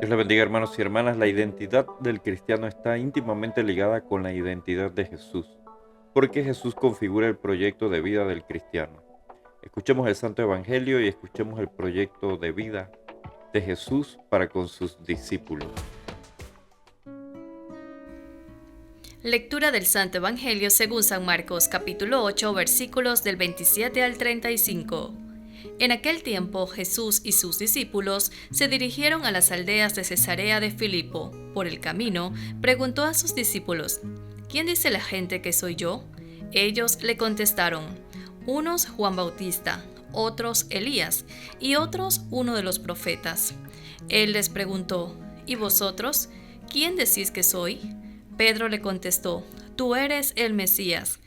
Dios le bendiga, hermanos y hermanas. La identidad del cristiano está íntimamente ligada con la identidad de Jesús, porque Jesús configura el proyecto de vida del cristiano. Escuchemos el Santo Evangelio y escuchemos el proyecto de vida de Jesús para con sus discípulos. Lectura del Santo Evangelio según San Marcos, capítulo 8, versículos del 27 al 35. En aquel tiempo Jesús y sus discípulos se dirigieron a las aldeas de Cesarea de Filipo. Por el camino, preguntó a sus discípulos: ¿Quién dice la gente que soy yo? Ellos le contestaron: unos Juan Bautista, otros Elías y otros uno de los profetas. Él les preguntó: ¿Y vosotros? ¿Quién decís que soy? Pedro le contestó: Tú eres el Mesías.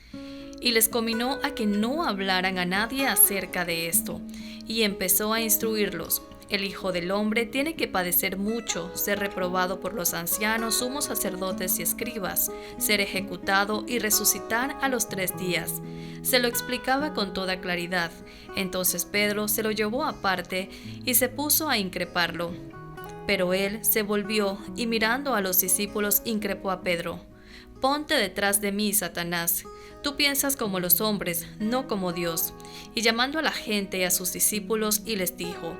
Y les conminó a que no hablaran a nadie acerca de esto, y empezó a instruirlos: El Hijo del Hombre tiene que padecer mucho, ser reprobado por los ancianos, sumos sacerdotes y escribas, ser ejecutado y resucitar a los 3 días. Se lo explicaba con toda claridad. Entonces Pedro se lo llevó aparte y se puso a increparlo. Pero él se volvió y mirando a los discípulos increpó a Pedro: Ponte detrás de mí, Satanás. Tú piensas como los hombres, no como Dios. Y llamando a la gente y a sus discípulos, y les dijo: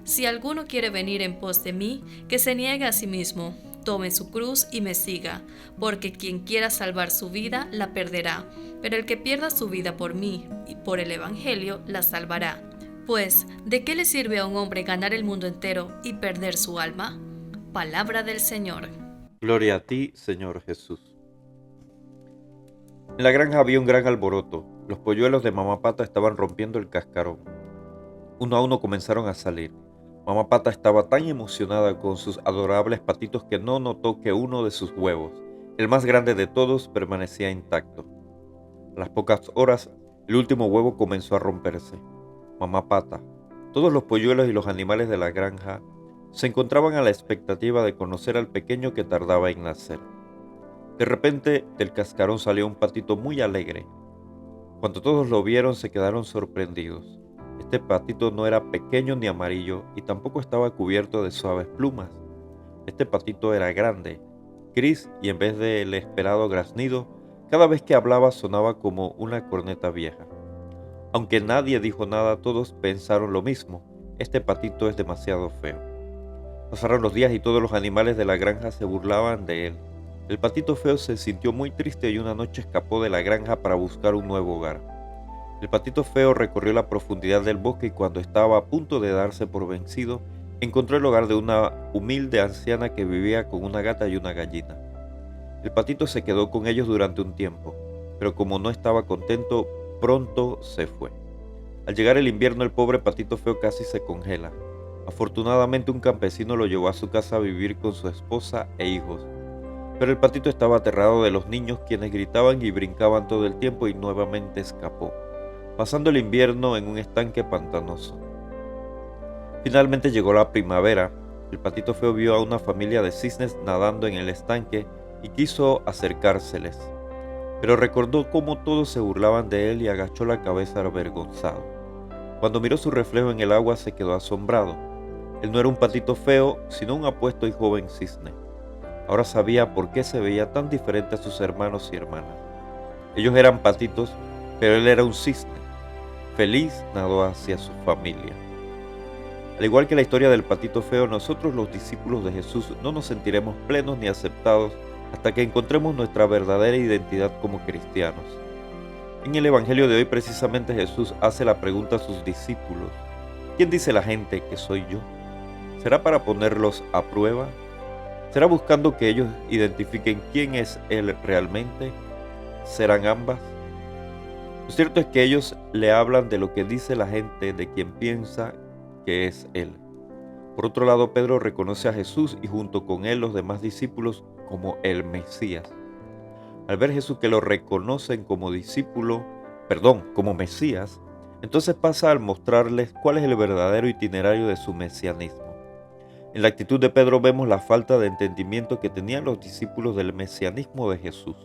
Si alguno quiere venir en pos de mí, que se niegue a sí mismo, tome su cruz y me siga, porque quien quiera salvar su vida, la perderá, pero el que pierda su vida por mí y por el Evangelio, la salvará. Pues, ¿de qué le sirve a un hombre ganar el mundo entero y perder su alma? Palabra del Señor. Gloria a ti, Señor Jesús. En la granja había un gran alboroto. Los polluelos de Mamá Pata estaban rompiendo el cascarón. Uno a uno comenzaron a salir. Mamá Pata estaba tan emocionada con sus adorables patitos que no notó que uno de sus huevos, el más grande de todos, permanecía intacto. A las pocas horas, el último huevo comenzó a romperse. Mamá Pata, todos los polluelos y los animales de la granja se encontraban a la expectativa de conocer al pequeño que tardaba en nacer. De repente, del cascarón salió un patito muy alegre. Cuando todos lo vieron, se quedaron sorprendidos. Este patito no era pequeño ni amarillo y tampoco estaba cubierto de suaves plumas. Este patito era grande, gris, y en vez del esperado graznido, cada vez que hablaba sonaba como una corneta vieja. Aunque nadie dijo nada, todos pensaron lo mismo: este patito es demasiado feo. Pasaron los días y todos los animales de la granja se burlaban de él. El patito feo se sintió muy triste y una noche escapó de la granja para buscar un nuevo hogar. El patito feo recorrió la profundidad del bosque y cuando estaba a punto de darse por vencido, encontró el hogar de una humilde anciana que vivía con una gata y una gallina. El patito se quedó con ellos durante un tiempo, pero como no estaba contento, pronto se fue. Al llegar el invierno, el pobre patito feo casi se congela. Afortunadamente, un campesino lo llevó a su casa a vivir con su esposa e hijos. Pero el patito estaba aterrado de los niños, quienes gritaban y brincaban todo el tiempo, y nuevamente escapó, pasando el invierno en un estanque pantanoso. Finalmente llegó la primavera. El patito feo vio a una familia de cisnes nadando en el estanque y quiso acercárseles, pero recordó cómo todos se burlaban de él y agachó la cabeza avergonzado. Cuando miró su reflejo en el agua, se quedó asombrado. Él no era un patito feo, sino un apuesto y joven cisne. Ahora sabía por qué se veía tan diferente a sus hermanos y hermanas. Ellos eran patitos, pero él era un cisne. Feliz nadó hacia su familia. Al igual que la historia del patito feo, nosotros los discípulos de Jesús no nos sentiremos plenos ni aceptados hasta que encontremos nuestra verdadera identidad como cristianos. En el Evangelio de hoy, precisamente, Jesús hace la pregunta a sus discípulos: ¿Quién dice la gente que soy yo? ¿Será para ponerlos a prueba? ¿Será buscando que ellos identifiquen quién es Él realmente? ¿Serán ambas? Lo cierto es que ellos le hablan de lo que dice la gente de quien piensa que es Él. Por otro lado, Pedro reconoce a Jesús y junto con él los demás discípulos como el Mesías. Al ver Jesús que lo reconocen como como Mesías, entonces pasa al mostrarles cuál es el verdadero itinerario de su mesianismo. En la actitud de Pedro vemos la falta de entendimiento que tenían los discípulos del mesianismo de Jesús.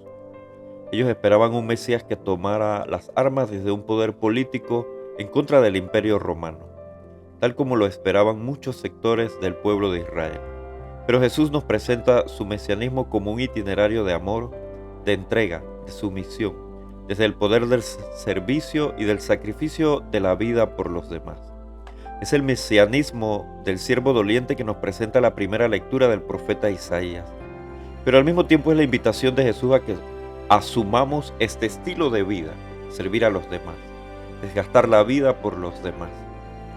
Ellos esperaban un Mesías que tomara las armas desde un poder político en contra del Imperio Romano, tal como lo esperaban muchos sectores del pueblo de Israel. Pero Jesús nos presenta su mesianismo como un itinerario de amor, de entrega, de sumisión, desde el poder del servicio y del sacrificio de la vida por los demás. Es el mesianismo del siervo doliente que nos presenta la primera lectura del profeta Isaías. Pero al mismo tiempo es la invitación de Jesús a que asumamos este estilo de vida, servir a los demás, desgastar la vida por los demás.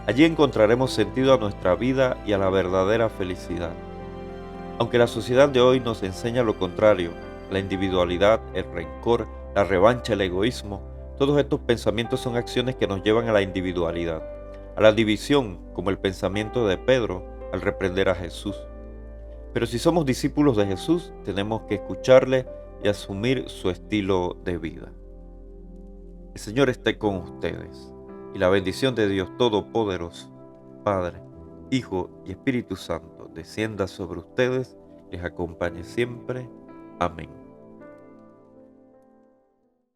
Allí encontraremos sentido a nuestra vida y a la verdadera felicidad. Aunque la sociedad de hoy nos enseña lo contrario, la individualidad, el rencor, la revancha, el egoísmo, todos estos pensamientos son acciones que nos llevan a la individualidad, a la división, como el pensamiento de Pedro al reprender a Jesús. Pero si somos discípulos de Jesús, tenemos que escucharle y asumir su estilo de vida. El Señor esté con ustedes, y la bendición de Dios Todopoderoso, Padre, Hijo y Espíritu Santo, descienda sobre ustedes y les acompañe siempre. Amén.